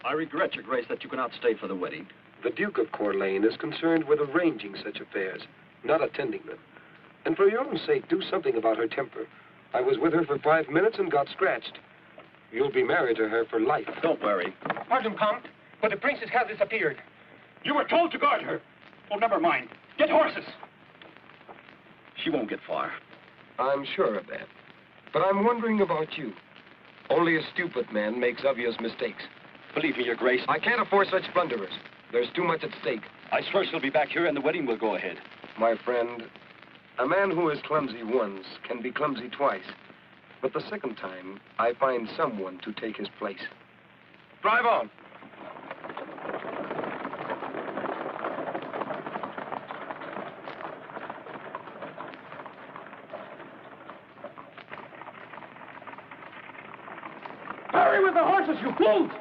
I regret, Your Grace, that you cannot stay for the wedding. The Duke of Corlais is concerned with arranging such affairs, not attending them. And for your own sake, do something about her temper. I was with her for 5 minutes and got scratched. You'll be married to her for life. Don't worry. Pardon, Count, but the princess has disappeared. You were told to guard her. Oh, never mind. Get horses. She won't get far. I'm sure of that. But I'm wondering about you. Only a stupid man makes obvious mistakes. Believe me, Your Grace. I can't afford such blunderers. There's too much at stake. I swear she'll be back here and the wedding will go ahead. My friend, a man who is clumsy once can be clumsy twice. But the second time, I find someone to take his place. Drive on. Hurry with the horses, you fools!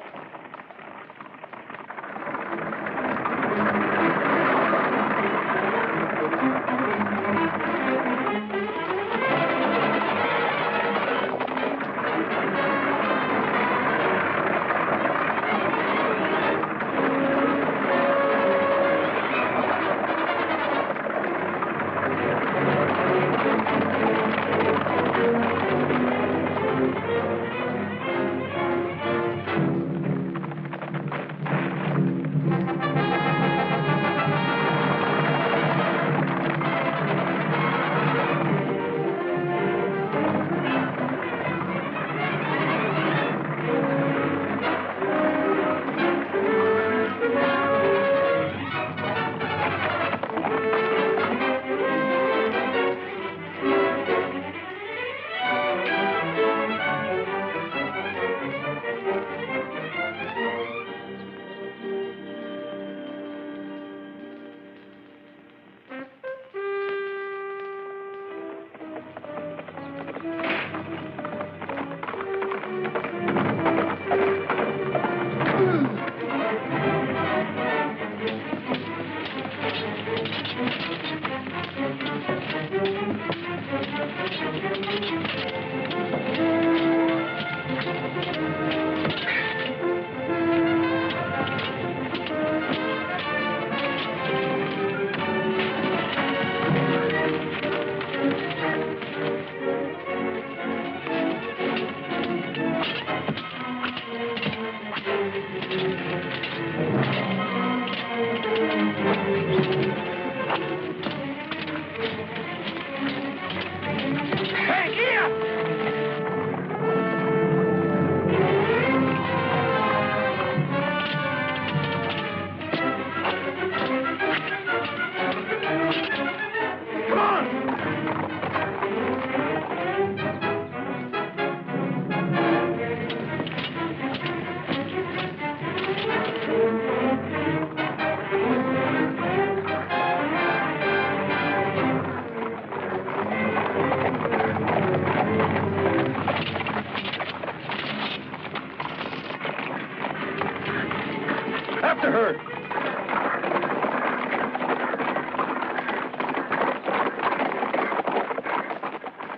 After her!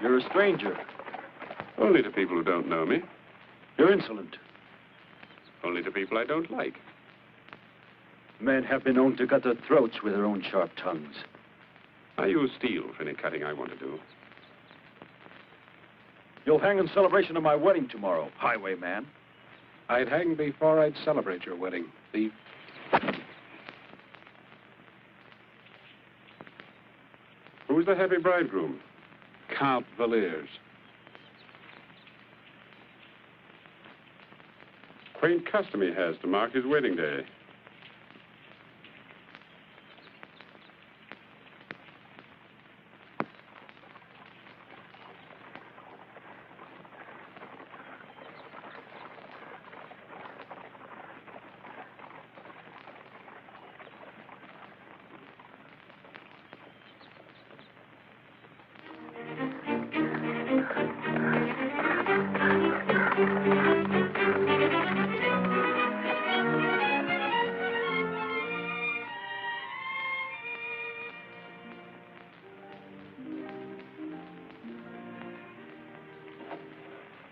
You're a stranger. Only to people who don't know me. You're insolent. Only to people I don't like. Men have been known to cut their throats with their own sharp tongues. I use steel for any cutting I want to do. You'll hang in celebration of my wedding tomorrow, highwayman. I'd hang before I'd celebrate your wedding, thief. Who's the happy bridegroom? Count Valiers. Quaint custom he has to mark his wedding day.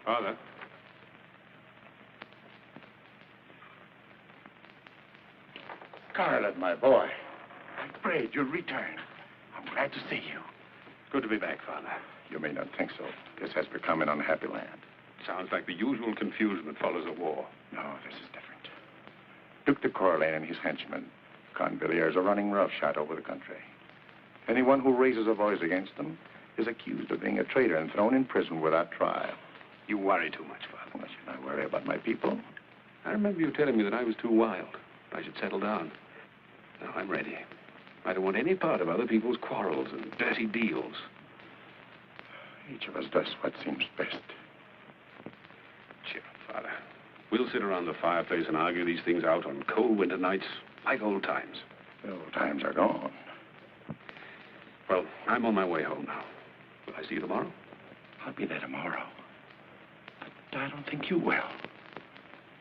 Father. Scarlett, my boy. I'm afraid you'll return. I'm glad to see you. Good to be back, Father. You may not think so. This has become an unhappy land. Sounds like the usual confusion that follows a war. No, this is different. Duke of Corlais and his henchmen, Convilliers, are running roughshod over the country. Anyone who raises a voice against them is accused of being a traitor and thrown in prison without trial. You worry too much, Father. Well, should I worry about my people? I remember you telling me that I was too wild. I should settle down. Now I'm ready. I don't want any part of other people's quarrels and dirty deals. Each of us does what seems best. Cheer up, Father. We'll sit around the fireplace and argue these things out on cold winter nights like old times. The old times are gone. Well, I'm on my way home now. Will I see you tomorrow? I'll be there tomorrow. But I don't think you will.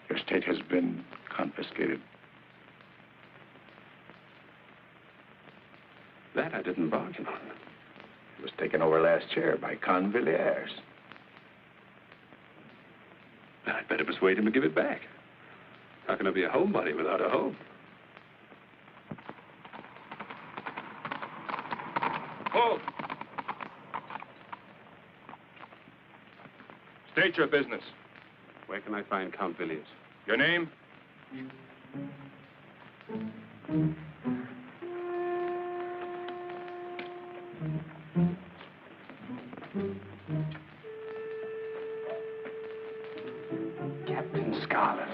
Your estate has been confiscated. That I didn't bargain on. It was taken over last year by Convilliers. Then I'd better persuade him to give it back. How can I be a homebody without a home? Hold! State your business. Where can I find Count Villiers? Your name? Captain Scarlett.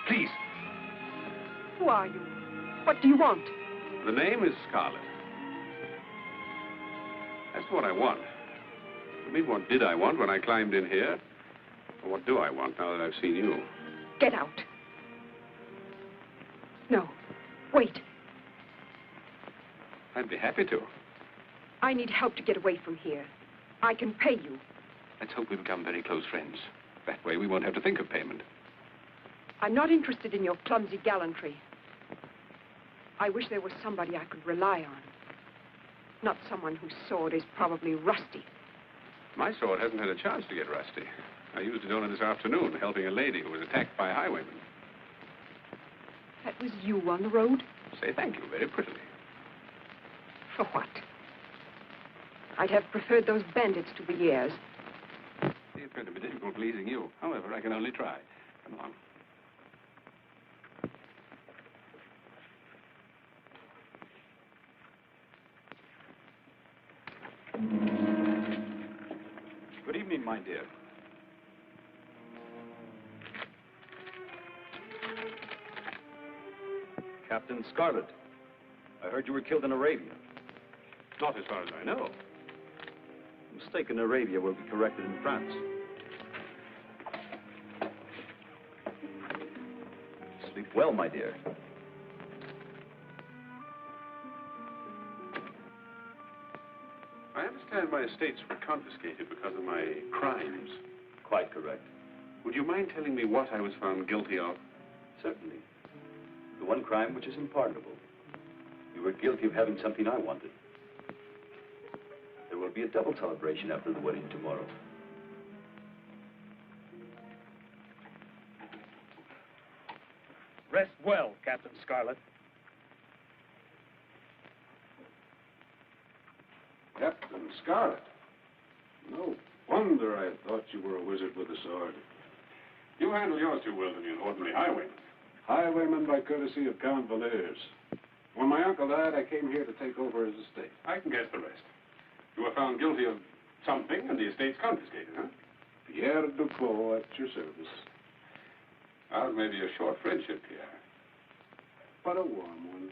Please. Who are you? What do you want? The name is Scarlett. That's what I want. I mean, what did I want when I climbed in here? Or what do I want now that I've seen you? Get out. No. Wait. I'd be happy to. I need help to get away from here. I can pay you. Let's hope we become very close friends. That way we won't have to think of payment. I'm not interested in your clumsy gallantry. I wish there was somebody I could rely on. Not someone whose sword is probably rusty. My sword hasn't had a chance to get rusty. I used it only this afternoon, helping a lady who was attacked by highwaymen. That was you on the road? Say thank you very prettily. For what? I'd have preferred those bandits to Villiers. It's going to be difficult pleasing you. However, I can only try. Come on. Good evening, my dear. Captain Scarlett, I heard you were killed in Arabia. Not as far as I know. A mistake in Arabia will be corrected in France. Sleep well, my dear. I understand my estates were confiscated because of my crimes. Quite correct. Would you mind telling me what I was found guilty of? Certainly. The one crime which is unpardonable. You were guilty of having something I wanted. There'll be a double celebration after the wedding tomorrow. Rest well, Captain Scarlett. Captain Scarlett. No wonder I thought you were a wizard with a sword. You handle yours too well to be an ordinary highwayman. Highwayman by courtesy of Count Valers. When my uncle died, I came here to take over his estate. I can guess the rest. You were found guilty of something and the estate's confiscated, huh? Pierre Duclos at your service. Ours may be a short friendship, Pierre. But a warm one.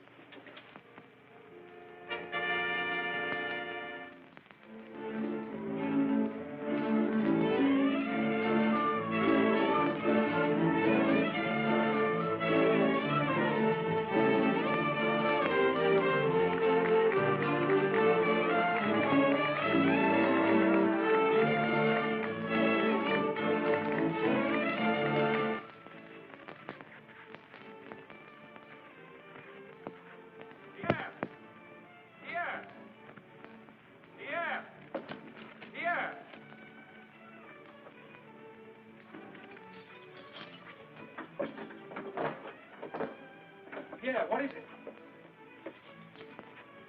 Yeah, what is it?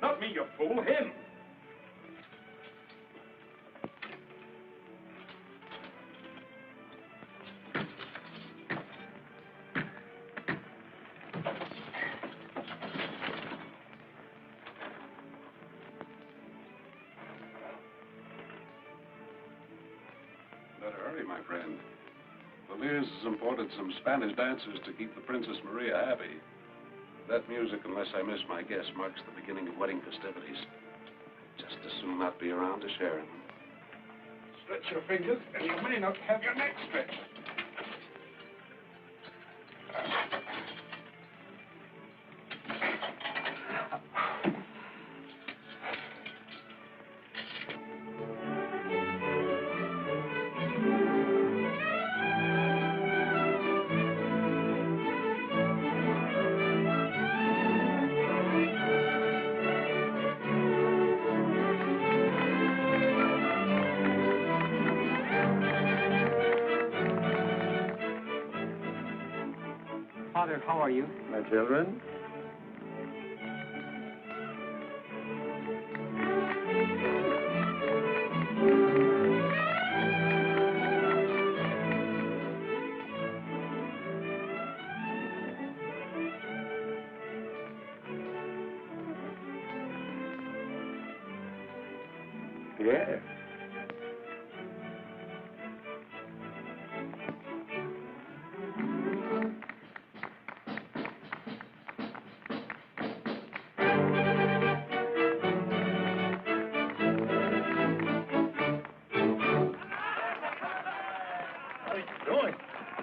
Not me, you fool, him. Better hurry, my friend. Valers has imported some Spanish dancers to keep the Princess Maria happy. That music, unless I miss my guess, marks the beginning of wedding festivities. Just as soon not be around to share them. Stretch your fingers, and you may not have your neck stretched. Father, how are you? My children? Yes. What are you doing?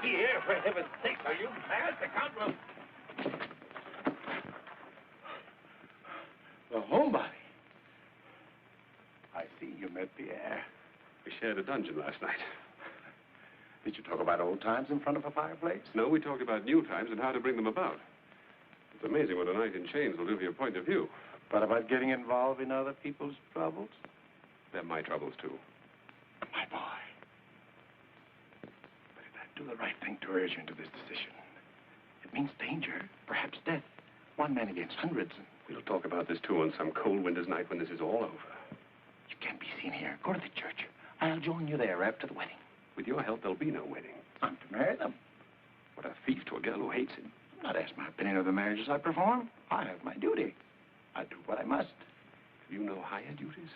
Here, for heaven's sake, are you mad? The Count will... The homebody. I see you met Pierre. We shared a dungeon last night. Did you talk about old times in front of a fireplace? No, we talked about new times and how to bring them about. It's amazing what a night in chains will do to your point of view. But about getting involved in other people's troubles? They're my troubles, too. My boy. But did I do the right thing to urge you into this decision? It means danger, perhaps death. One man against hundreds. We'll talk about this, too, on some cold winter's night when this is all over. You can't be seen here. Go to the church. I'll join you there after the wedding. With your help, there'll be no wedding. I'm to marry them. What a thief to a girl who hates him. I'm not asked my opinion of the marriages I perform. I have my duty. I do what I must. Do you know higher duties?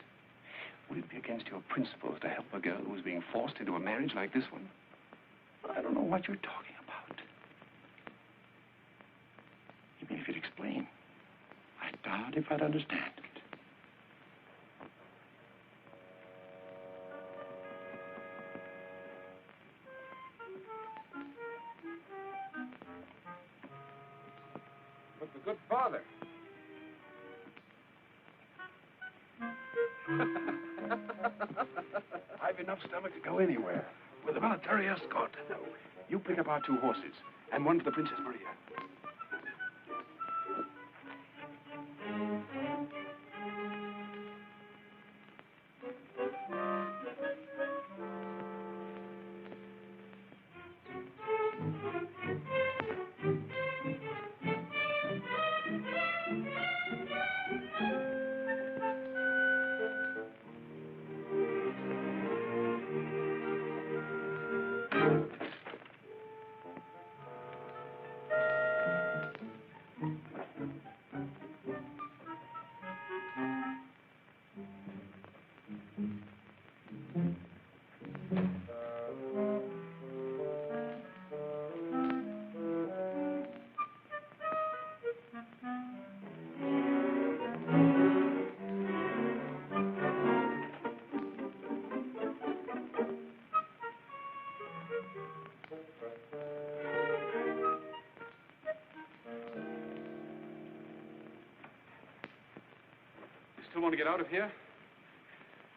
Would it be against your principles to help a girl who is being forced into a marriage like this one? I don't know what you're talking about. Even if you'd explain, I doubt if I'd understand it. But the good father. I've enough stomach to go anywhere with a military escort. No, you pick up our 2 horses and one for the Princess Maria. still want to get out of here?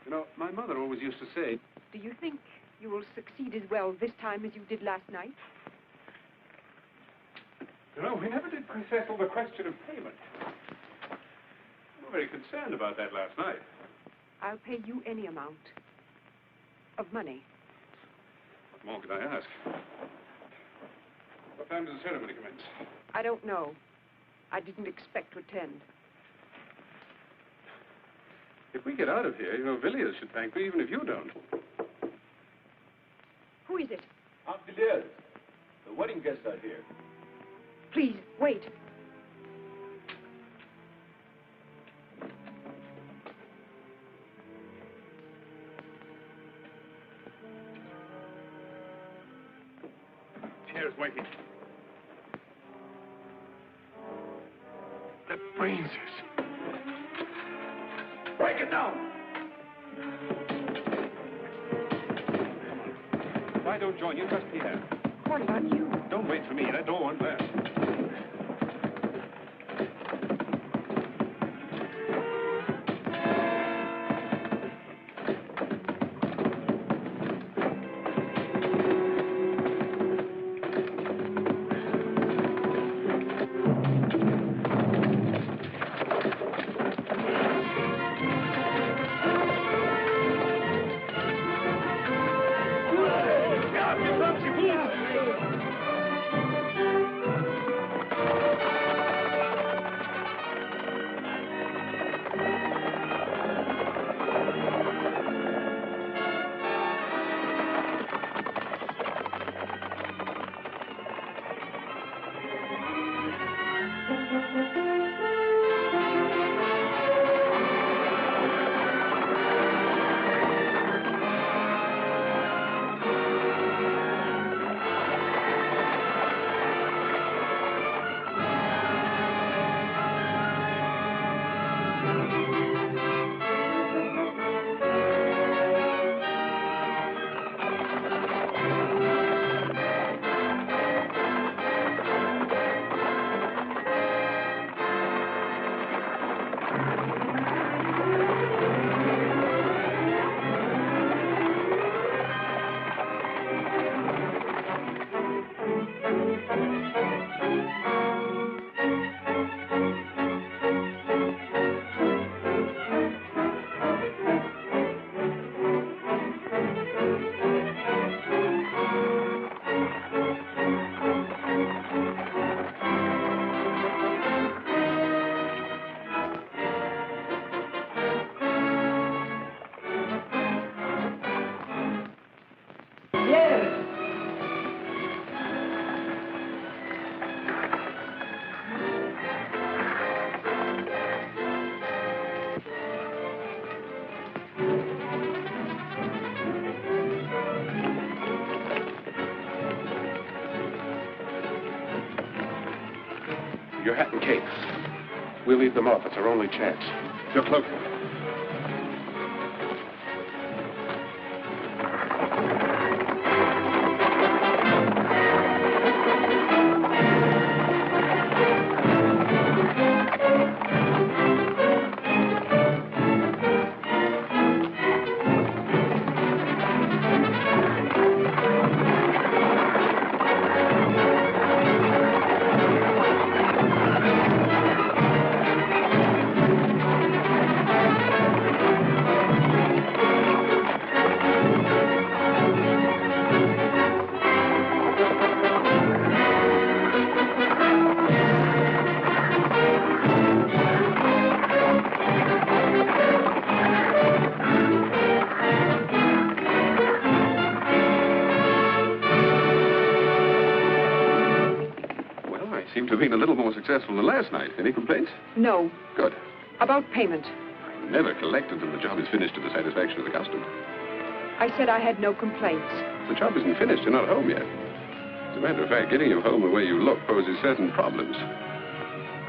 You know, my mother always used to say... Do you think you will succeed as well this time as you did last night? You know, we never did settle the question of payment. We were very concerned about that last night. I'll pay you any amount of money. What more could I ask? What time does the ceremony commence? I don't know. I didn't expect to attend. If we get out of here, you know, Villiers should thank me, even if you don't. Who is it? Aunt Villiers, the wedding guests are here. Please, wait. Chair's waiting. The brains. Break it down! Why don't join you? Trust Pierre. What about you? Don't wait for me. That door won't last. Your hat and cape. We'll leave them off. It's our only chance. Your cloak. Have been a little more successful than last night. Any complaints? No. Good. About payment. I never collect until the job is finished to the satisfaction of the customer. I said I had no complaints. The job isn't finished. You're not home yet. As a matter of fact, getting you home the way you look poses certain problems.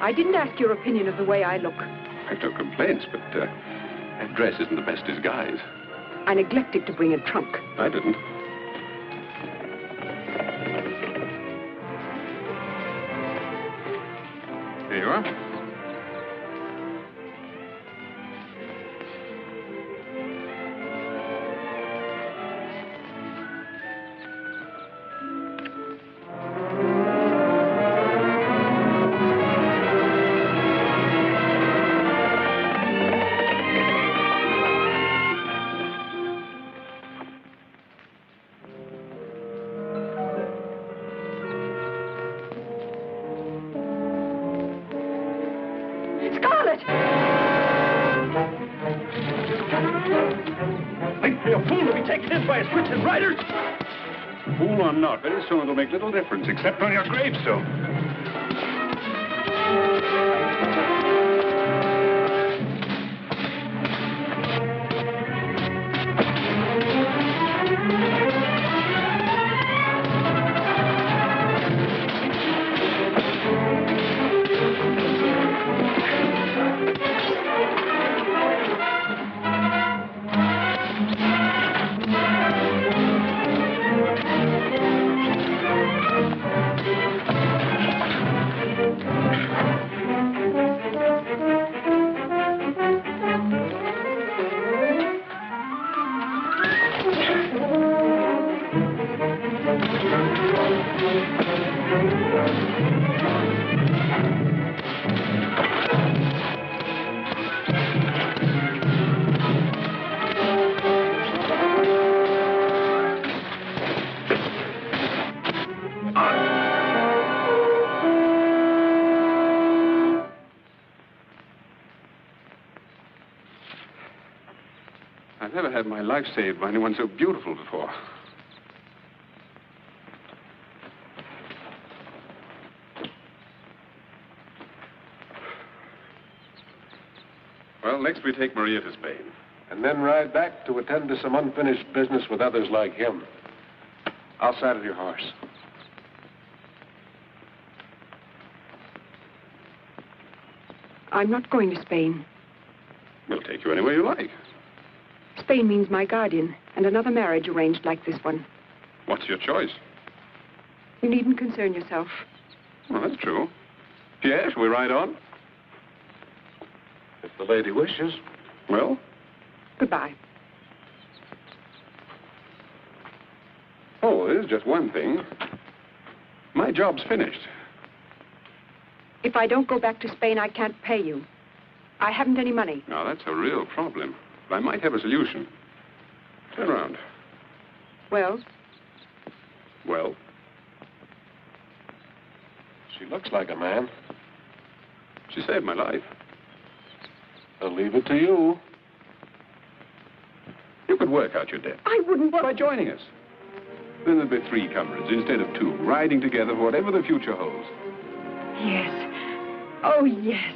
I didn't ask your opinion of the way I look. I have no complaints, but that dress isn't the best disguise. I neglected to bring a trunk. I didn't. Here you are. Scarlett! Think me a fool to be taken in by his wits and riders? Fool or not, very soon it'll make little difference, except on your gravestone. I've never had my life saved by anyone so beautiful before. Well, next we take Maria to Spain. And then ride back to attend to some unfinished business with others like him. I'll saddle your horse. I'm not going to Spain. We'll take you anywhere you like. Spain means my guardian and another marriage arranged like this one. What's your choice? You needn't concern yourself. Well, that's true. Pierre, shall we ride on? If the lady wishes. Well? Goodbye. Oh, there's just one thing. My job's finished. If I don't go back to Spain, I can't pay you. I haven't any money. Now, that's a real problem. But I might have a solution. Turn around. Well? Well? She looks like a man. She saved my life. I'll leave it to you. You could work out your debt. I wouldn't. By joining us. Then there'll be 3 comrades instead of 2, riding together for whatever the future holds. Yes. Oh, yes.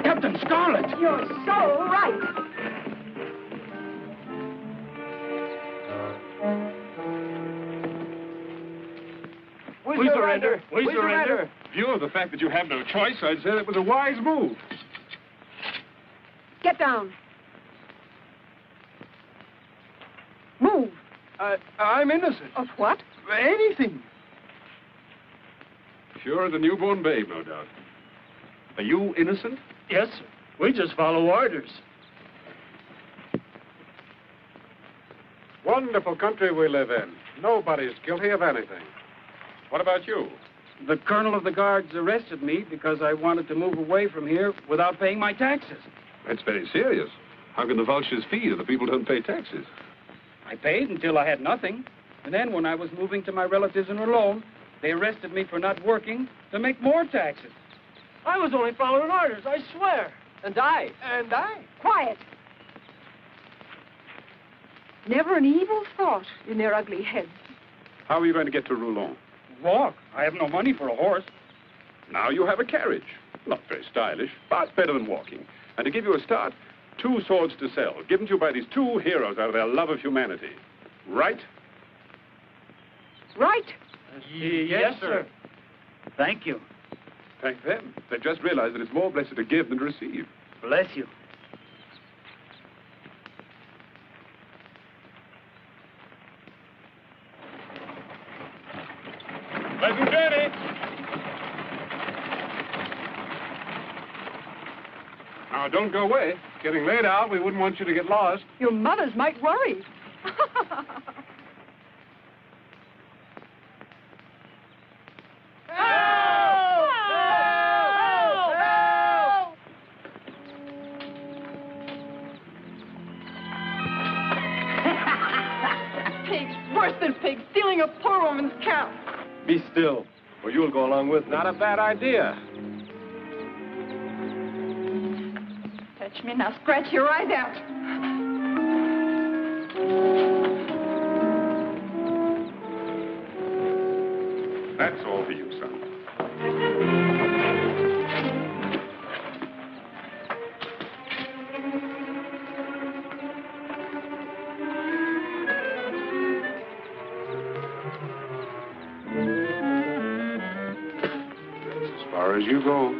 Captain Scarlett! You're so right. We surrender. We surrender. In view of the fact that you have no choice, I'd say that was a wise move. Get down. Move. I'm innocent. Of what? Anything. Sure as a newborn babe, no doubt. Are you innocent? Yes, sir. We just follow orders. Wonderful country we live in. Nobody's guilty of anything. What about you? The colonel of the guards arrested me because I wanted to move away from here without paying my taxes. That's very serious. How can the vultures feed if the people don't pay taxes? I paid until I had nothing. And then when I was moving to my relatives in Rologne, they arrested me for not working to make more taxes. I was only following orders, I swear. And I? And I. Quiet. Never an evil thought in their ugly heads. How are you going to get to Roulon? Walk. I have no money for a horse. Now you have a carriage. Not very stylish, but better than walking. And to give you a start, 2 swords to sell, given to you by these 2 heroes out of their love of humanity. Right Right? Yes, sir. Thank you. Thank them. They've just realized that it's more blessed to give than to receive. Bless you. Pleasant journey. Now, don't go away. It's getting late out. We wouldn't want you to get lost. Your mothers might worry. Pigs, worse than pigs, stealing a poor woman's cow. Be still, or you'll go along with me. Not a bad idea. Touch me now, scratch your eyes out. That's all for you, son. That's as far as you go.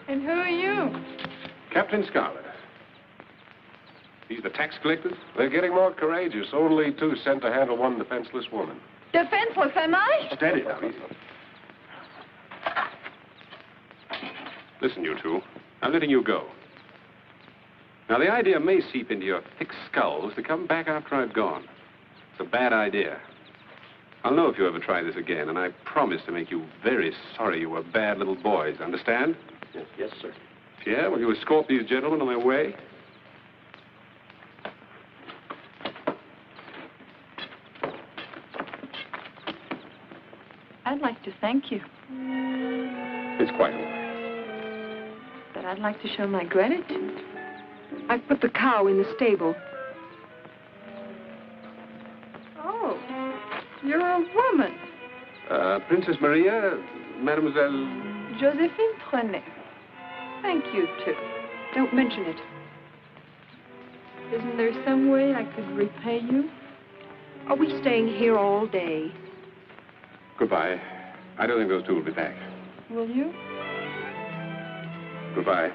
And who are you? Captain Scarlett. These the tax collectors? They're getting more courageous. Only 2 sent to handle one defenseless woman. Defenseless, am I? Steady now, easy. Listen, you two. I'm letting you go. Now, the idea may seep into your thick skulls to come back after I've gone. It's a bad idea. I'll know if you ever try this again, and I promise to make you very sorry you were bad little boys. Understand? Yes, sir. Yeah, will you escort these gentlemen on their way? I'd like to thank you, It's quite all right. but I'd like to show my gratitude. I've put the cow in the stable. Oh, you're a woman. Princess Maria, Mademoiselle... Josephine Trenet. Thank you, too. Don't mention it. Isn't there some way I could repay you? Are we staying here all day? Goodbye. I don't think those two will be back. Will you? Goodbye.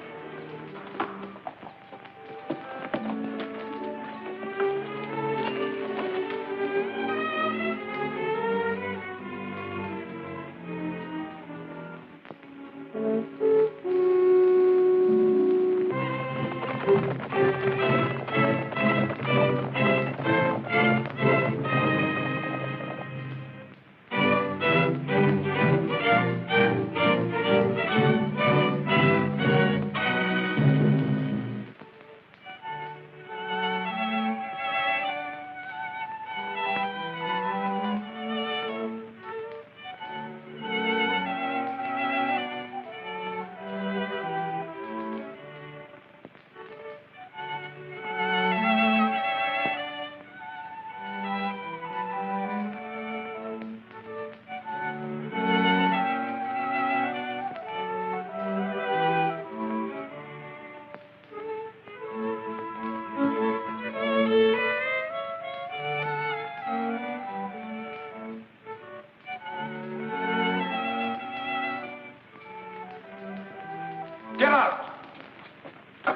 Get out!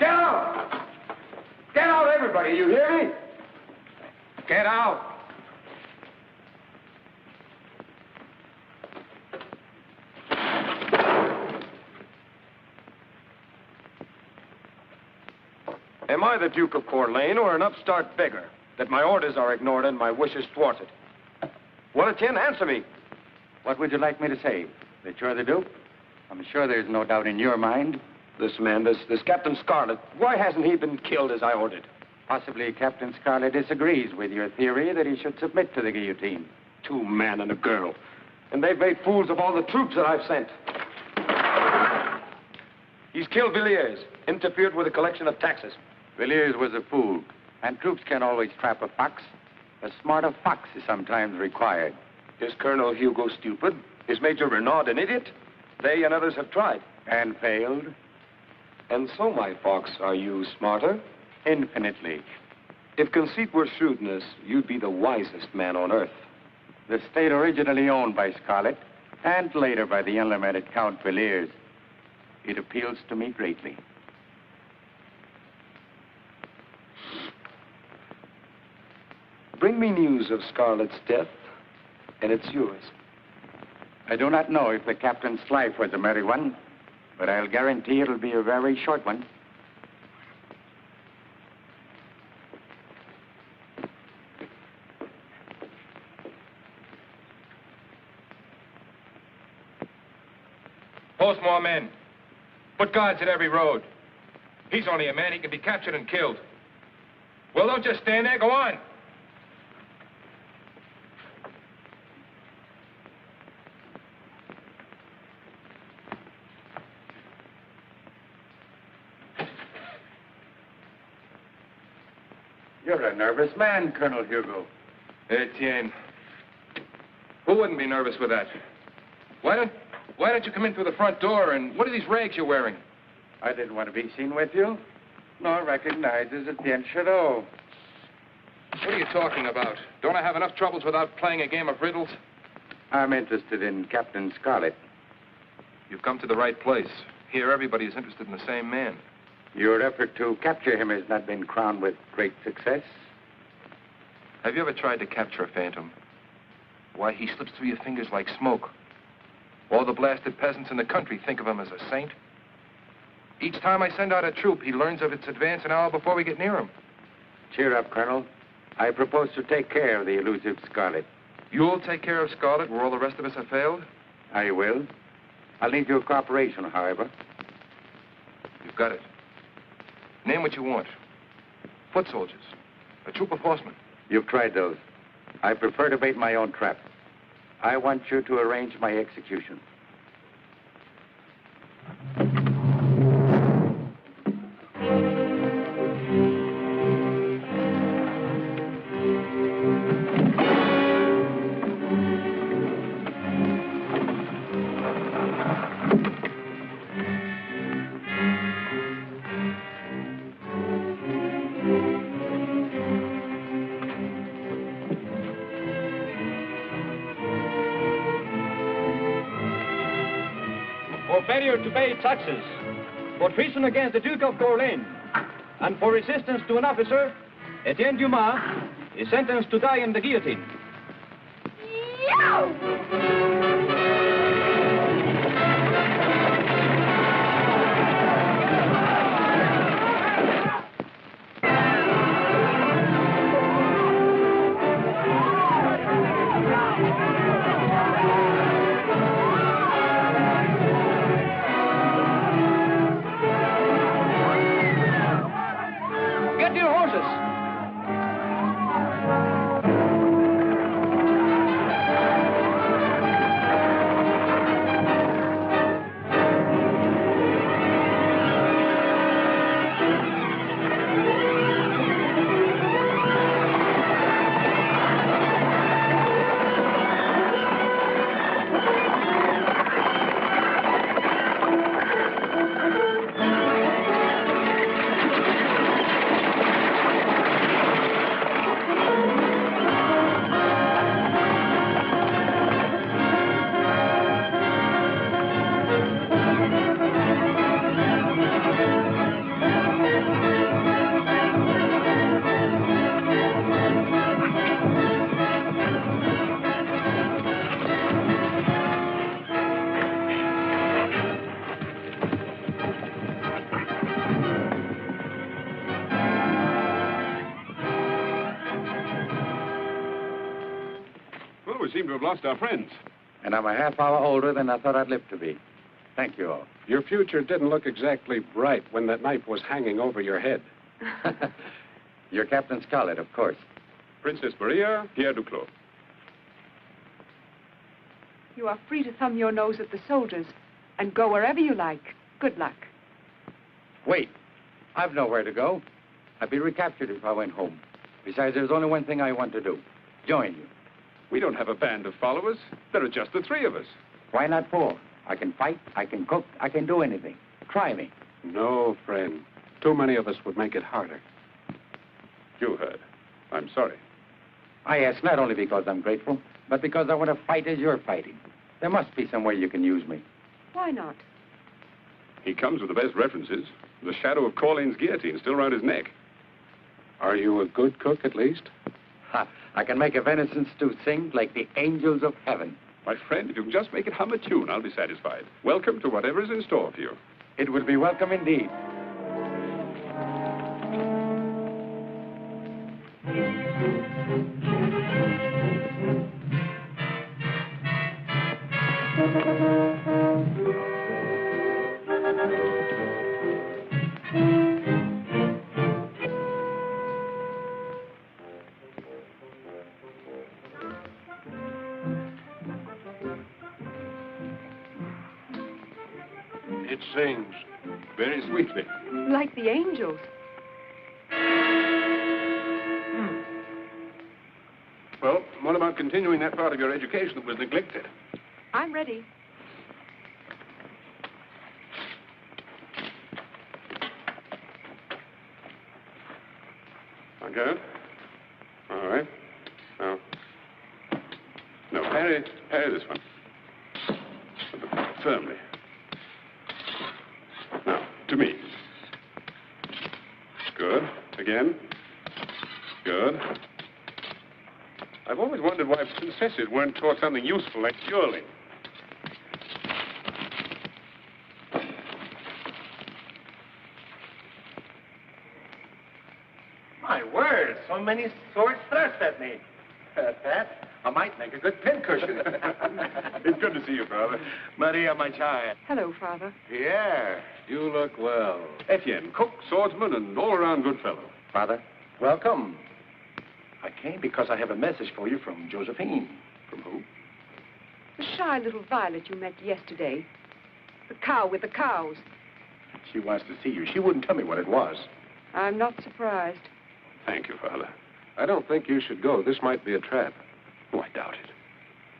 Get out! Get out, everybody, you hear me? Get out! Am I the Duke of Corlais or an upstart beggar that my orders are ignored and my wishes thwarted? Well, Etienne, answer me. What would you like me to say? That you're the Duke? I'm sure there's no doubt in your mind. This man, this Captain Scarlett, why hasn't he been killed as I ordered? Possibly Captain Scarlett disagrees with your theory that he should submit to the guillotine. 2 men and a girl. And they've made fools of all the troops that I've sent. He's killed Villiers, interfered with the collection of taxes. Villiers was a fool, and troops can't always trap a fox. A smarter fox is sometimes required. Is Colonel Hugo stupid? Is Major Renaud an idiot? They and others have tried. And failed? And so, my fox, are you smarter? Infinitely. If conceit were shrewdness, you'd be the wisest man on earth. The state originally owned by Scarlett, and later by the unlimited Count Villiers. It appeals to me greatly. Bring me news of Scarlett's death, and it's yours. I do not know if the captain's life was a merry one, but I'll guarantee it'll be a very short one. Post more men. Put guards at every road. He's only a man. He can be captured and killed. Well, don't just stand there. Go on. You're a nervous man, Colonel Hugo. Etienne. Who wouldn't be nervous with that? Why don't you come in through the front door, and what are these rags you're wearing? I didn't want to be seen with you, nor recognized as Etienne Chateau. What are you talking about? Don't I have enough troubles without playing a game of riddles? I'm interested in Captain Scarlett. You've come to the right place. Here, everybody is interested in the same man. Your effort to capture him has not been crowned with great success. Have you ever tried to capture a phantom? Why, he slips through your fingers like smoke. All the blasted peasants in the country think of him as a saint. Each time I send out a troop, he learns of its advance an hour before we get near him. Cheer up, Colonel. I propose to take care of the elusive Scarlett. You'll take care of Scarlett where all the rest of us have failed? I will. I'll need your cooperation, however. You've got it. Name what you want. Foot soldiers. A troop of horsemen. You've tried those. I prefer to bait my own trap. I want you to arrange my execution. Failure to pay taxes, for treason against the Duke of Corlais, and for resistance to an officer, Etienne Dumas is sentenced to die in the guillotine. We seem to have lost our friends. And I'm a half hour older than I thought I'd live to be. Thank you all. Your future didn't look exactly bright when that knife was hanging over your head. You're Captain Scarlett, of course. Princess Maria, Pierre Duclos. You are free to thumb your nose at the soldiers and go wherever you like. Good luck. Wait. I've nowhere to go. I'd be recaptured if I went home. Besides, there's only one thing I want to do. Join you. We don't have a band of followers. There are just the three of us. Why not four? I can fight, I can cook, I can do anything. Try me. No, friend. Too many of us would make it harder. You heard. I'm sorry. I ask not only because I'm grateful, but because I want to fight as you're fighting. There must be some way you can use me. Why not? He comes with the best references. The shadow of Corlain's guillotine still around his neck. Are you a good cook, at least? Ha! I can make a venison stew sing like the angels of heaven. My friend, if you can just make it hum a tune, I'll be satisfied. Welcome to whatever is in store for you. It will be welcome indeed. It sings very sweetly. Like the angels. Well, what about continuing that part of your education that was neglected? I'm ready. Okay. All right. Now, no, parry this one. Firmly. Now, to me. Good. Again. Good. I've always wondered why princesses weren't taught something useful like dueling. My word, so many swords thrust at me. At that, I might make a good pincushion. It's good to see you, Father. Maria, my child. Hello, Father. Pierre, you look well. Etienne, cook, swordsman, and all-around good fellow. Father, welcome. I came because I have a message for you from Josephine. From who? The shy little violet you met yesterday. The cow with the cows. She wants to see you. She wouldn't tell me what it was. I'm not surprised. Thank you, Father. I don't think you should go. This might be a trap. Oh, I doubt it.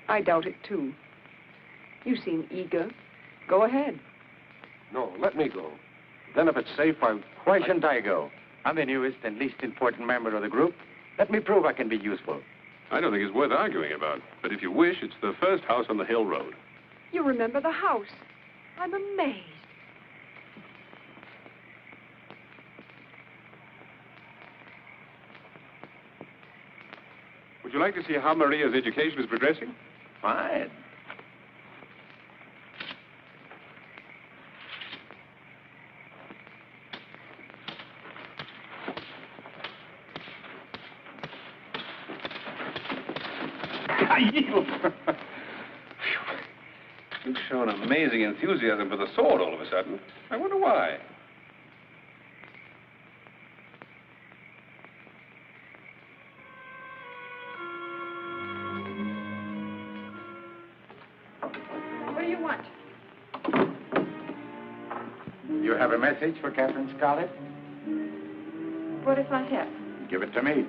I doubt it, too. You seem eager. Go ahead. No, let me go. Then if it's safe, Why shouldn't I go? I'm the newest and least important member of the group. Let me prove I can be useful. I don't think it's worth arguing about. But if you wish, it's the first house on the hill road. You remember the house. I'm amazed. Would you like to see how Maria's education is progressing? Fine. You've shown amazing enthusiasm for the sword all of a sudden. I wonder why. What do you want? You have a message for Captain Scarlett? What if I have? Give it to me.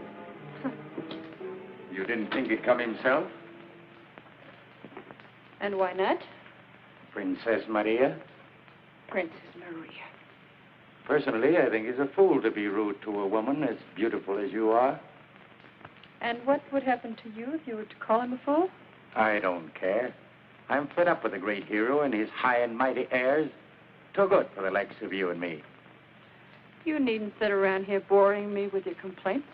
You didn't think he'd come himself? And why not? Princess Maria? Princess Maria. Personally, I think he's a fool to be rude to a woman as beautiful as you are. And what would happen to you if you were to call him a fool? I don't care. I'm fed up with the great hero and his high and mighty airs. Too good for the likes of you and me. You needn't sit around here boring me with your complaints.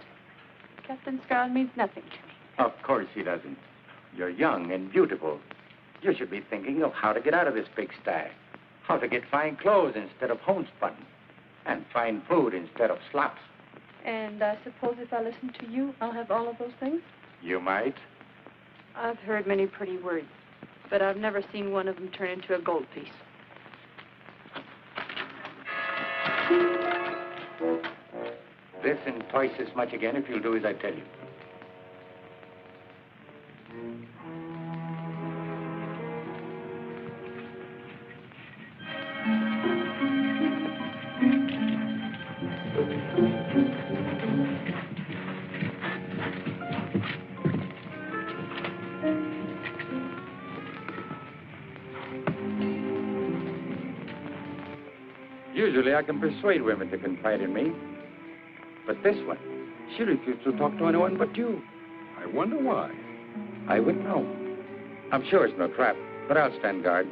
Captain Scarlett means nothing to me. Of course he doesn't. You're young and beautiful. You should be thinking of how to get out of this pigsty. How to get fine clothes instead of homespun. And fine food instead of slops. And I suppose if I listen to you, I'll have all of those things? You might. I've heard many pretty words, but I've never seen one of them turn into a gold piece. This and twice as much again if you'll do as I tell you. Usually I can persuade women to confide in me. But this one, She refused to talk to anyone but you. I wonder why. I wouldn't know. I'm sure it's no trap, but I'll stand guard.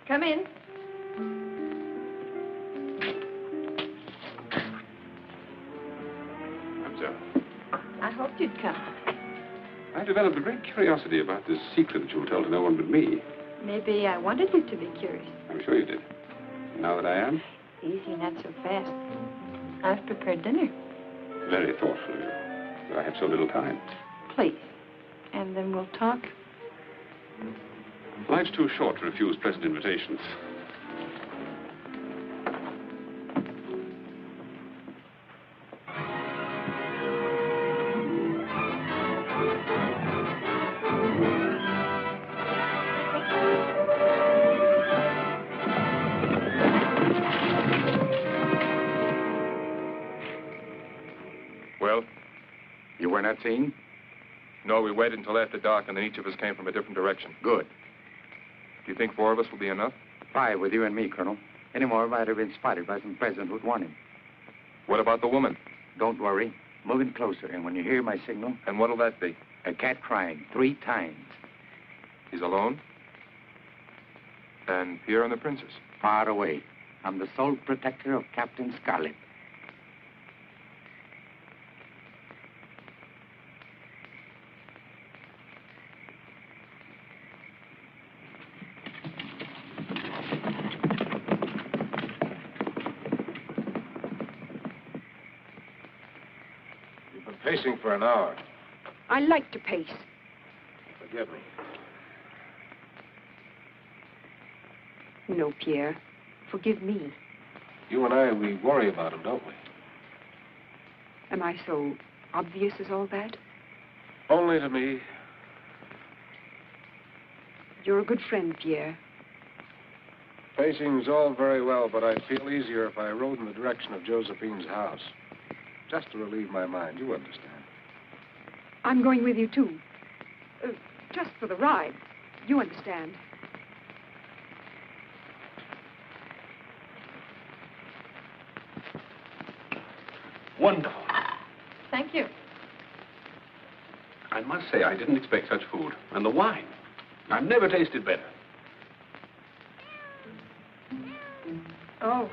Come in. Mademoiselle, I hoped you'd come. I've developed a great curiosity about this secret that you'll tell to no one but me. Maybe I wanted you to be curious. I'm sure you did. Now that I am, Easy, not so fast. I've prepared dinner. very thoughtful of you. But I have so little time. Please. And then we'll talk. Life's too short to refuse present invitations. Well? You were not seen? No, we waited until after dark, and then each of us came from a different direction. Good. Do you think 4 of us will be enough? 5 with you and me, Colonel. Any more might have been spotted by some peasant who'd want him. What about the woman? Don't worry. Moving closer, and when you hear my signal... And what'll that be? A cat crying 3 times. He's alone? And Pierre and the princess? Far away. I'm the sole protector of Captain Scarlett. You've been pacing for an hour. I like to pace. Forgive me. No, Pierre. Forgive me. You and I, we worry about him, don't we? Am I so obvious as all that? Only to me. You're a good friend, Pierre. Pacing's all very well, but I'd feel easier if I rode in the direction of Josephine's house. Just to relieve my mind, you understand. I'm going with you, too. Just for the ride. You understand. Wonderful. Thank you. I must say, I didn't expect such food. And the wine. I've never tasted better. Oh.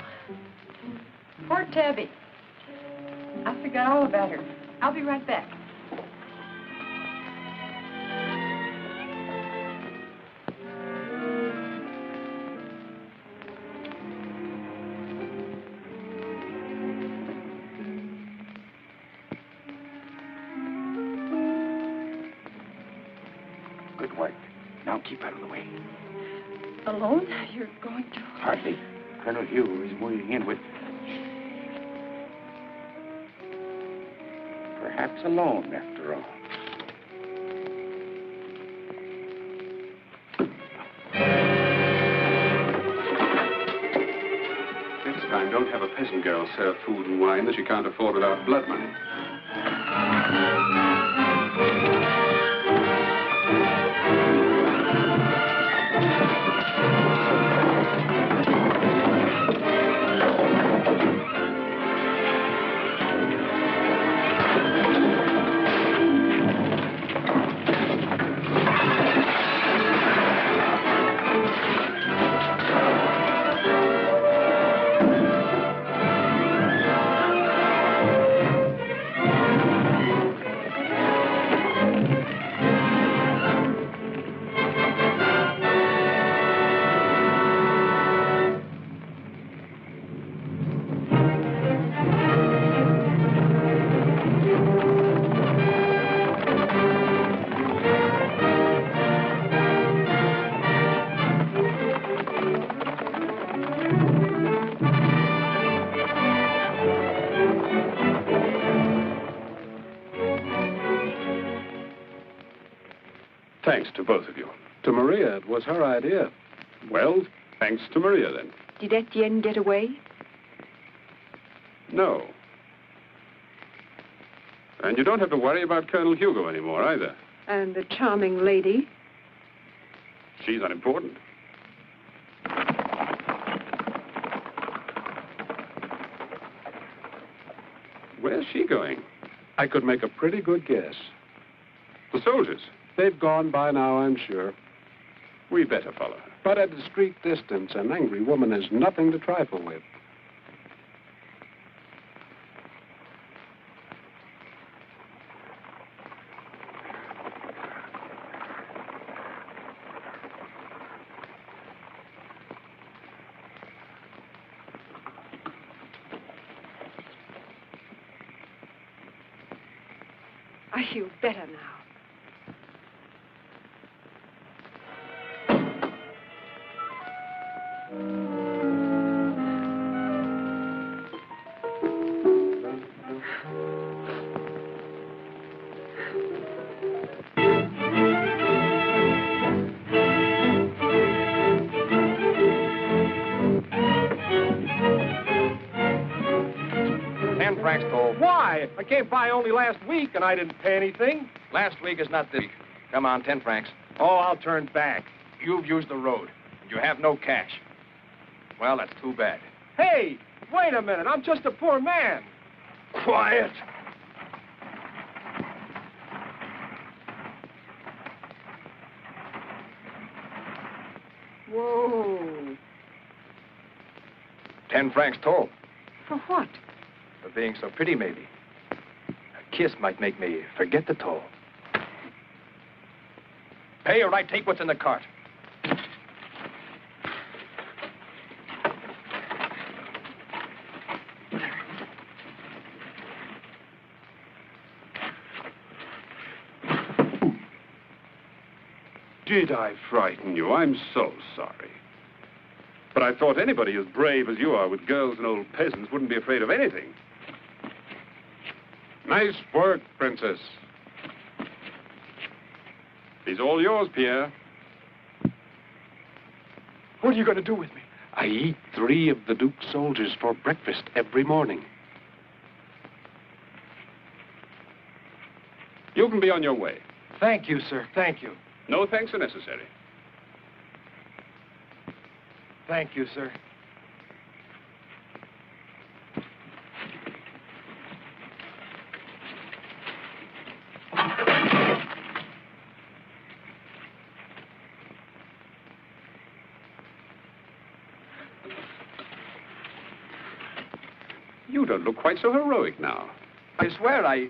Poor Tabby. I forgot all about her. I'll be right back. Good work. Now keep out of the way. Alone? You're going to... Hardly. Colonel Hugh is moving in with... Perhaps alone, after all. Next time, don't have a peasant girl serve food and wine that she can't afford without blood money. Thanks to both of you. To Maria, it was her idea. Well, thanks to Maria, then. Did Etienne get away? No. And you don't have to worry about Colonel Hugo anymore, either. And the charming lady? She's unimportant. Where's she going? I could make a pretty good guess. The soldiers. They've gone by now, I'm sure. We better follow her. But at a discreet distance, an angry woman is nothing to trifle with. I feel better now. Why? I came by only last week, and I didn't pay anything. Last week is not this week. Come on, 10 francs. Oh, I'll turn back. You've used the road, and you have no cash. Well, that's too bad. Hey, wait a minute. I'm just a poor man. Quiet. Whoa. 10 francs toll. For what? For being so pretty, maybe. A kiss might make me forget the toll. Pay or I take what's in the cart. Did I frighten you? I'm so sorry. But I thought anybody as brave as you are with girls and old peasants wouldn't be afraid of anything. Nice work, Princess. He's all yours, Pierre. What are you going to do with me? I eat 3 of the Duke's soldiers for breakfast every morning. You can be on your way. Thank you, sir. Thank you. No thanks are necessary. Thank you, sir. You don't look quite so heroic now. I swear I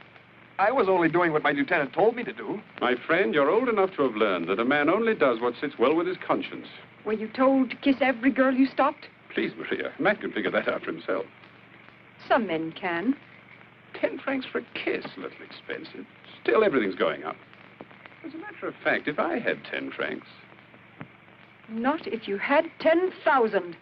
was only doing what my lieutenant told me to do. My friend, you're old enough to have learned that a man only does what sits well with his conscience. Were you told to kiss every girl you stopped? Please, Maria, a man can figure that out for himself. Some men can. 10 francs for a kiss, a little expensive. Still, everything's going up. As a matter of fact, if I had 10 francs... Not if you had 10,000.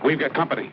We've got company.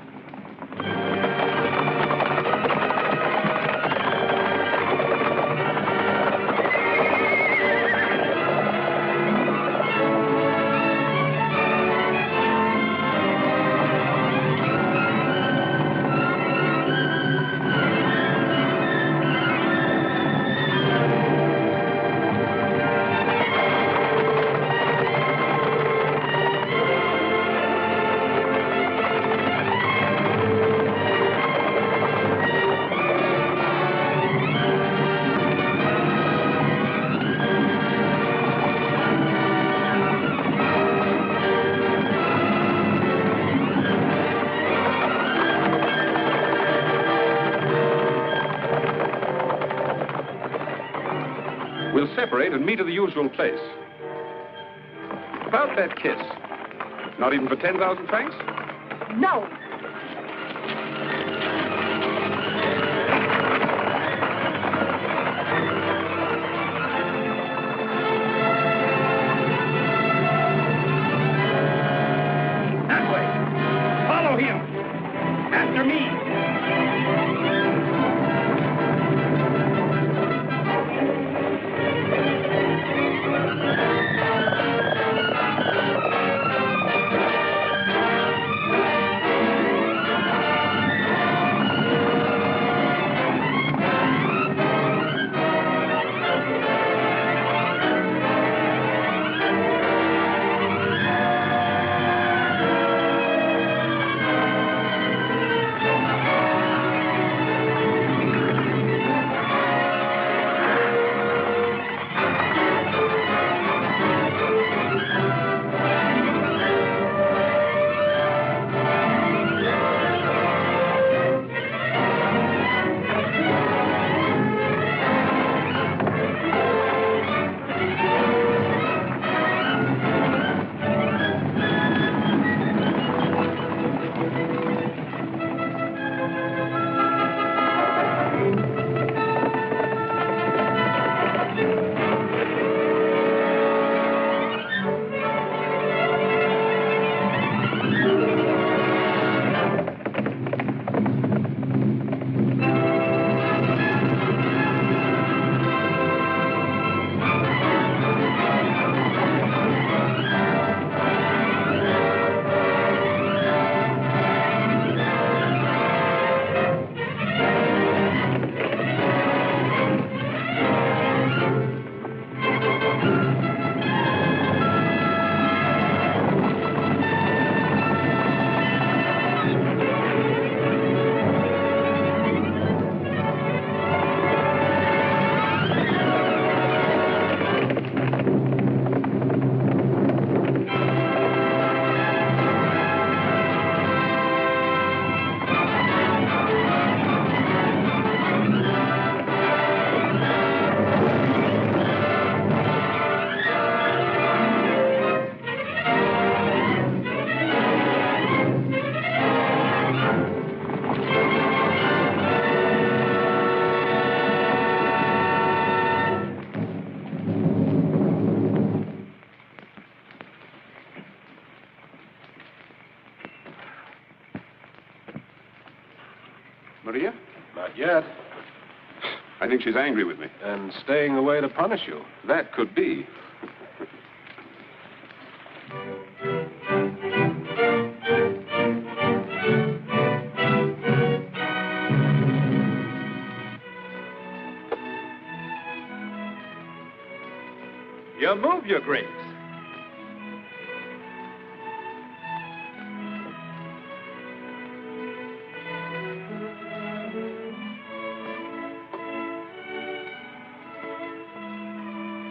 We'll separate and meet at the usual place. About that kiss. Not even for 10,000 francs? No. Maria? Not yet. I think she's angry with me. And staying away to punish you. That could be. You move, Your Grace.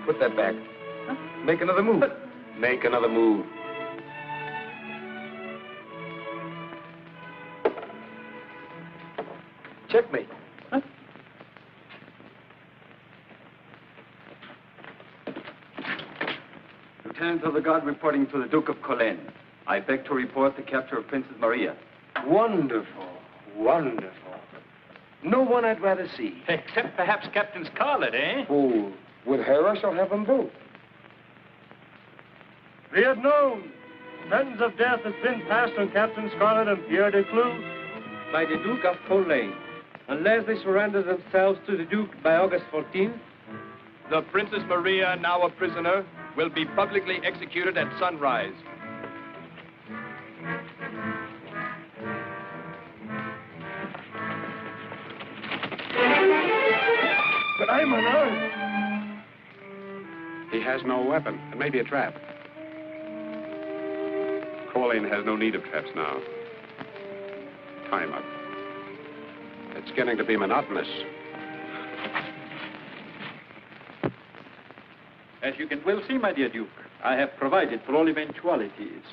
Put that back. Huh? Make another move. Make another move. Checkmate. Huh? Lieutenant of the Guard reporting to the Duke of Corlais. I beg to report the capture of Princess Maria. Wonderful. Wonderful. No one I'd rather see. Except perhaps Captain Scarlett, eh? Oh, with her I shall have them both. Be it known, sentence of death has been passed on Captain Scarlett and Pierre de Clou by the Duke of Corlais. Unless they surrender themselves to the Duke by August 14th, the Princess Maria, now a prisoner, will be publicly executed at sunrise. But I'm unarmed. He has no weapon. It may be a trap. Corlais has no need of traps now. Tie him up. It's getting to be monotonous. As you can well see, my dear Duke, I have provided for all eventualities.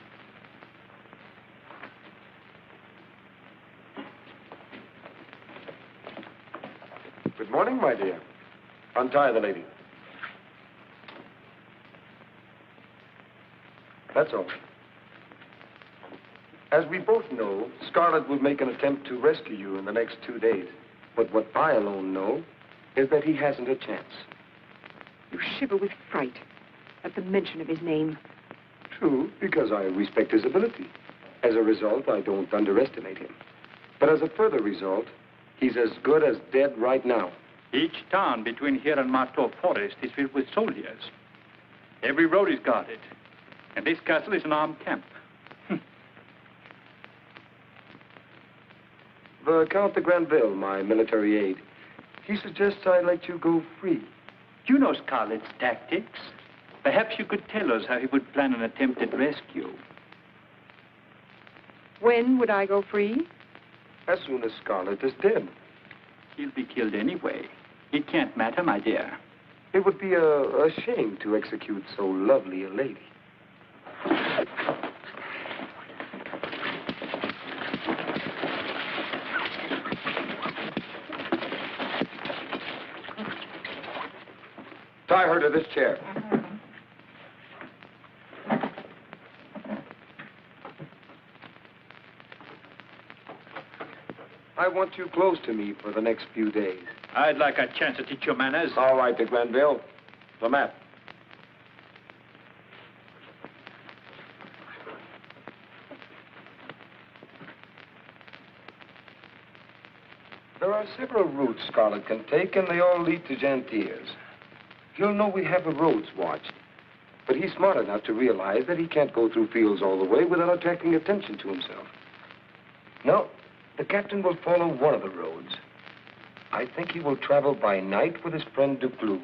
Good morning, my dear. Untie the lady. That's all. As we both know, Scarlett will make an attempt to rescue you in the next 2 days. But what I alone know is that he hasn't a chance. You shiver with fright at the mention of his name. True, because I respect his ability. As a result, I don't underestimate him. But as a further result, he's as good as dead right now. Each town between here and Marteau Forest is filled with soldiers. Every road is guarded. And this castle is an armed camp. The Count de Granville, my military aide, he suggests I let you go free. You know Scarlett's tactics. Perhaps you could tell us how he would plan an attempted rescue. When would I go free? As soon as Scarlett is dead. He'll be killed anyway. It can't matter, my dear. It would be a shame to execute so lovely a lady. Tie her to this chair. I want you close to me for the next few days. I'd like a chance to teach you manners. All right, de Granville. The map. There are several routes Scarlett can take, and they all lead to Gentiers. He'll know we have the roads watched. But he's smart enough to realize that he can't go through fields all the way without attracting attention to himself. No, the captain will follow one of the roads. I think he will travel by night with his friend Duclos.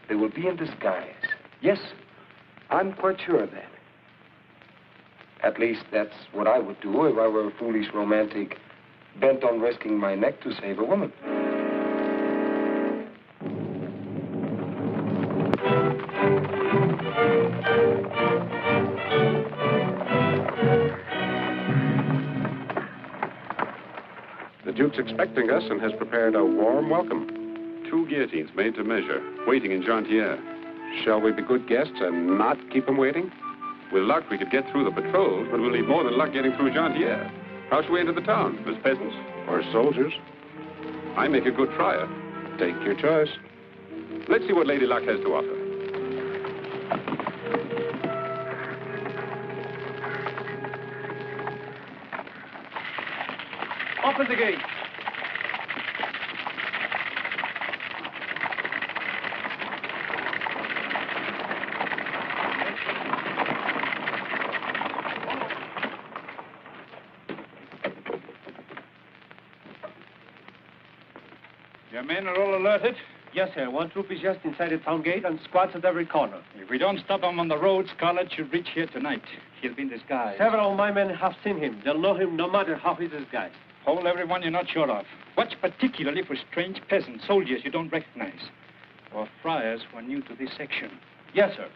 They will be in disguise. Yes, I'm quite sure of that. At least that's what I would do if I were a foolish romantic bent on risking my neck to save a woman. The Duke's expecting us and has prepared a warm welcome. 2 guillotines made to measure, waiting in Gentier. Shall we be good guests and not keep them waiting? With luck, we could get through the patrols, but we'll need more than luck getting through Gentier. How shall we enter the town? As peasants or as soldiers? I make a good trier. Take your choice. Let's see what Lady Luck has to offer. Open the gate. Your men are all alerted? Yes, sir. One troop is just inside the town gate and squads at every corner. If we don't stop him on the road, Scarlett should reach here tonight. He'll be in disguise. Several of my men have seen him. They'll know him no matter how he's disguised. Hold everyone you're not sure of. Watch particularly for strange peasants, soldiers you don't recognize, or friars who are new to this section. Yes, sir.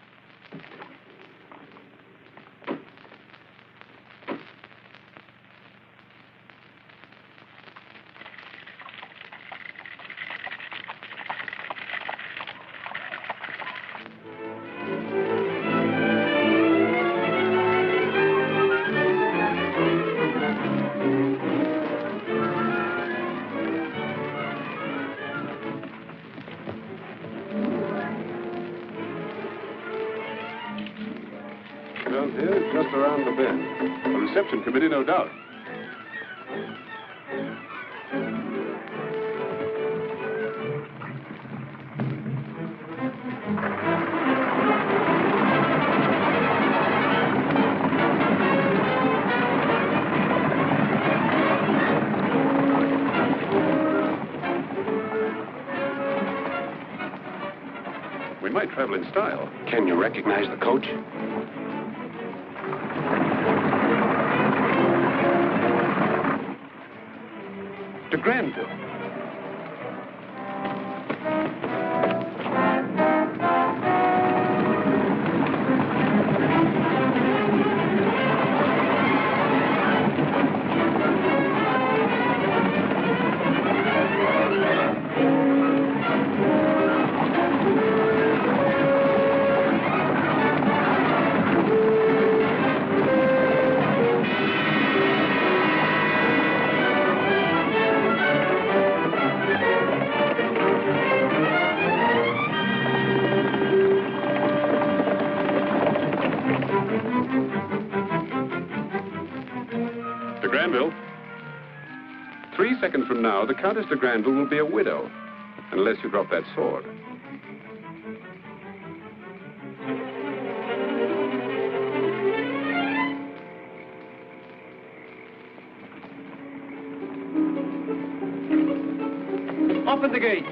Here, just around the bend. A reception committee, no doubt. We might travel in style. Can you recognize the coach? To Granville. Granville. 3 seconds from now, the Countess de Granville will be a widow, unless you drop that sword. Open the gate.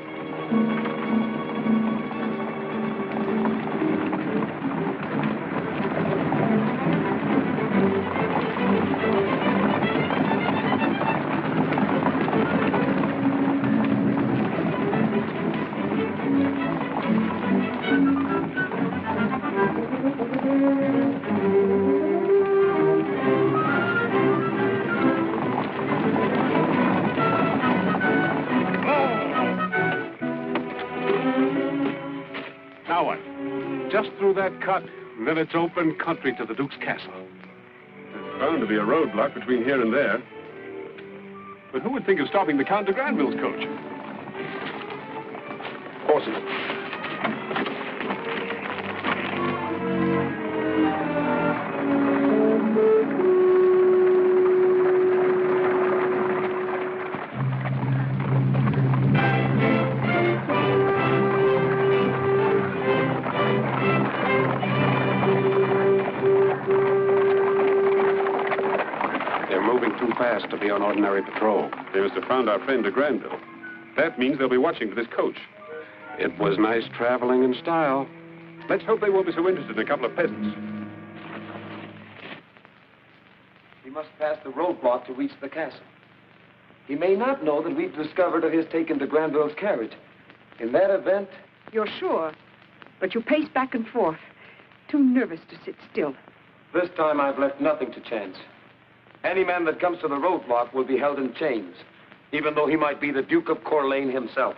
Now what? Just through that cut, and then it's open country to the Duke's castle. There's bound to be a roadblock between here and there. But who would think of stopping the Count de Granville's coach? Horses. To be on ordinary patrol. They must have found our friend de Granville. That means they'll be watching for this coach. It was nice traveling in style. Let's hope they won't be so interested in a couple of peasants. He must pass the roadblock to reach the castle. He may not know that we've discovered of his taking de Granville's carriage. In that event... You're sure? But you pace back and forth. Too nervous to sit still. This time I've left nothing to chance. Any man that comes to the roadblock will be held in chains, even though he might be the Duke of Corlais himself.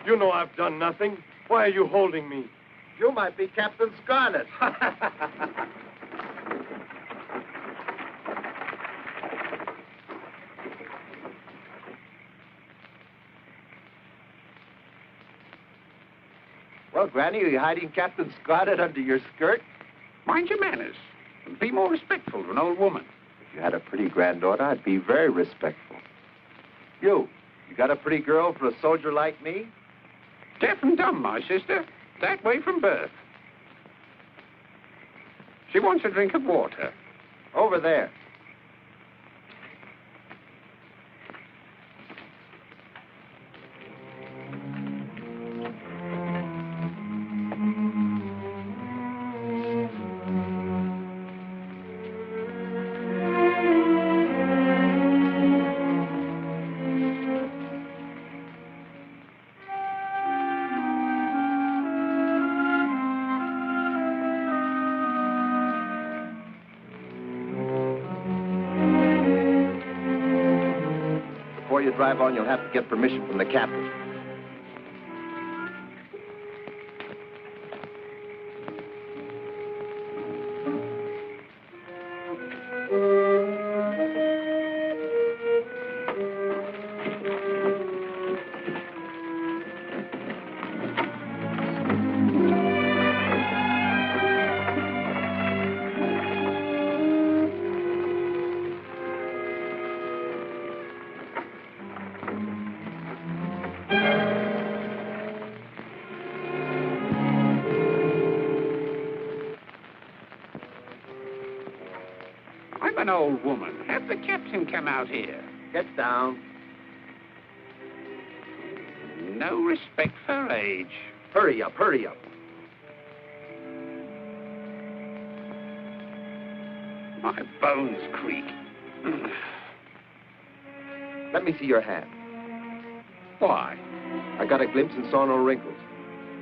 You know I've done nothing. Why are you holding me? You might be Captain Scarlett. Well, Granny, are you hiding Captain Scarlett under your skirt? Mind your manners. And be more respectful to an old woman. If you had a pretty granddaughter, I'd be very respectful. You You got a pretty girl for a soldier like me? Deaf and dumb, my sister. That way from birth. She wants a drink of water. Over there. Before you drive on, you'll have to get permission from the captain. I'm an old woman. Have the captain come out here. Get down. No respect for age. Hurry up, hurry up. My bones creak. Let me see your hand. Why? I got a glimpse and saw no wrinkles.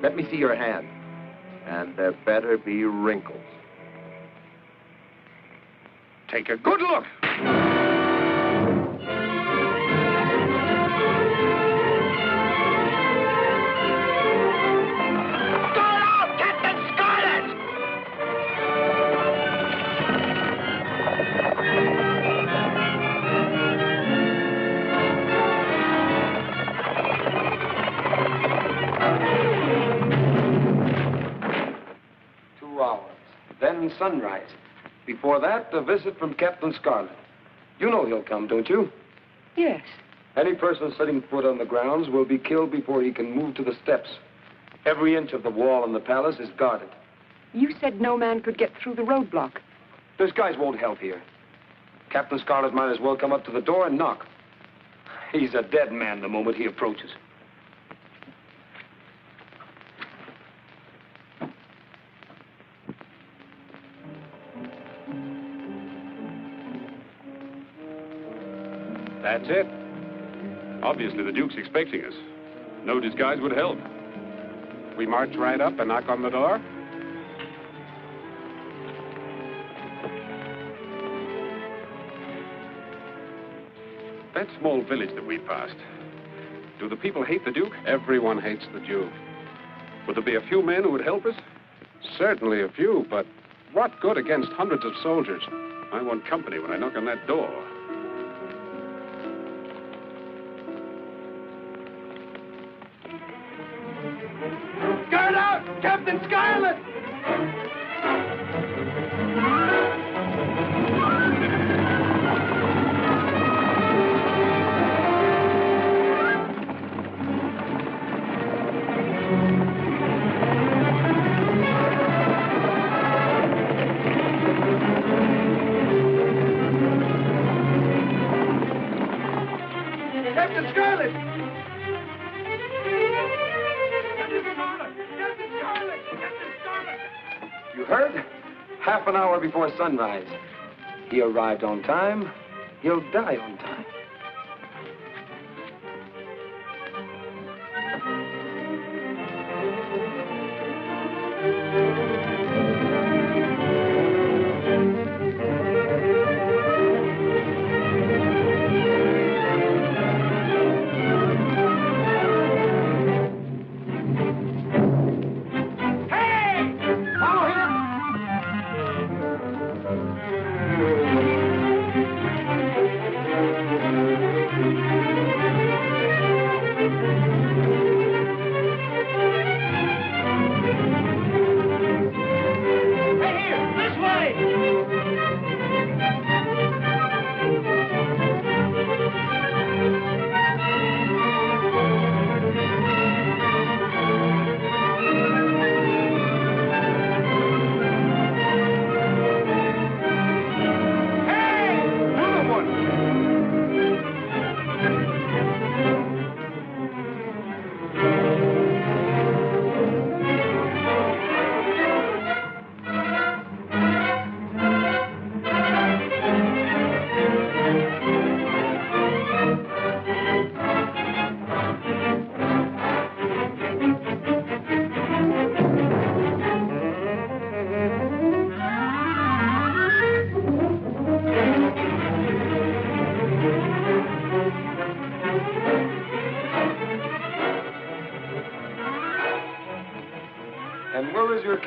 Let me see your hand. And there better be wrinkles. Take a good look. Stall out, Captain Scarlett! 2 hours. Then sunrise. Before that, a visit from Captain Scarlett. You know he'll come, don't you? Yes. Any person setting foot on the grounds will be killed before he can move to the steps. Every inch of the wall in the palace is guarded. You said no man could get through the roadblock. Those guys won't help here. Captain Scarlett might as well come up to the door and knock. He's a dead man the moment he approaches. That's it. Obviously, the Duke's expecting us. No disguise would help. We march right up and knock on the door. That small village that we passed. Do the people hate the Duke? Everyone hates the Duke. Would there be a few men who would help us? Certainly a few, but what good against hundreds of soldiers? I want company when I knock on that door. Guard out, Captain Scarlett! Captain Scarlett! You heard? Half an hour before sunrise. He arrived on time. He'll die on time.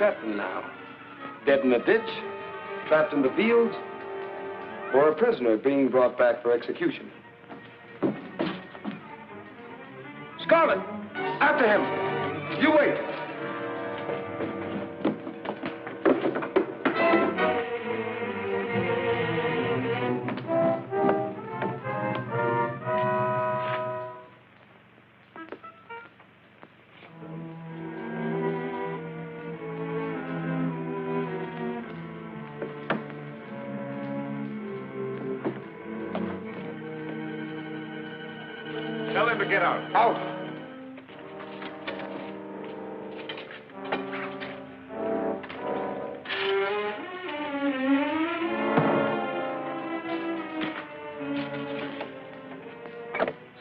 captain now? Dead in a ditch? Trapped in the fields? Or a prisoner being brought back for execution? Scarlett! After him! You wait! Tell them to get out. Out!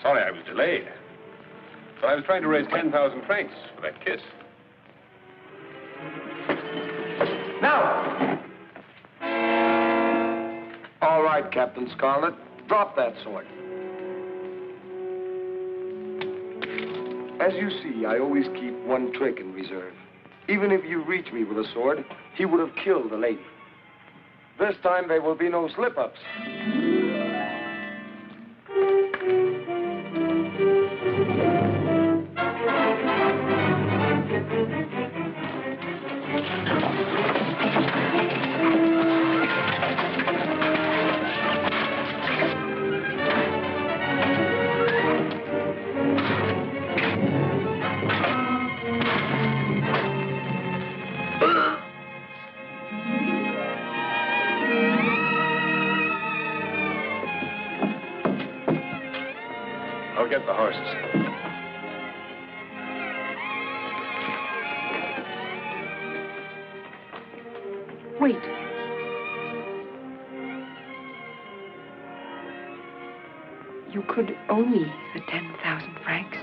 Sorry I was delayed. But I was trying to raise 10,000 francs for that kiss. Now! All right, Captain Scarlett. Drop that sword. As you see, I always keep one trick in reserve. Even if you reach me with a sword, he would have killed the lady. This time there will be no slip-ups. I'll get the horses. Wait. You could owe me the 10,000 francs.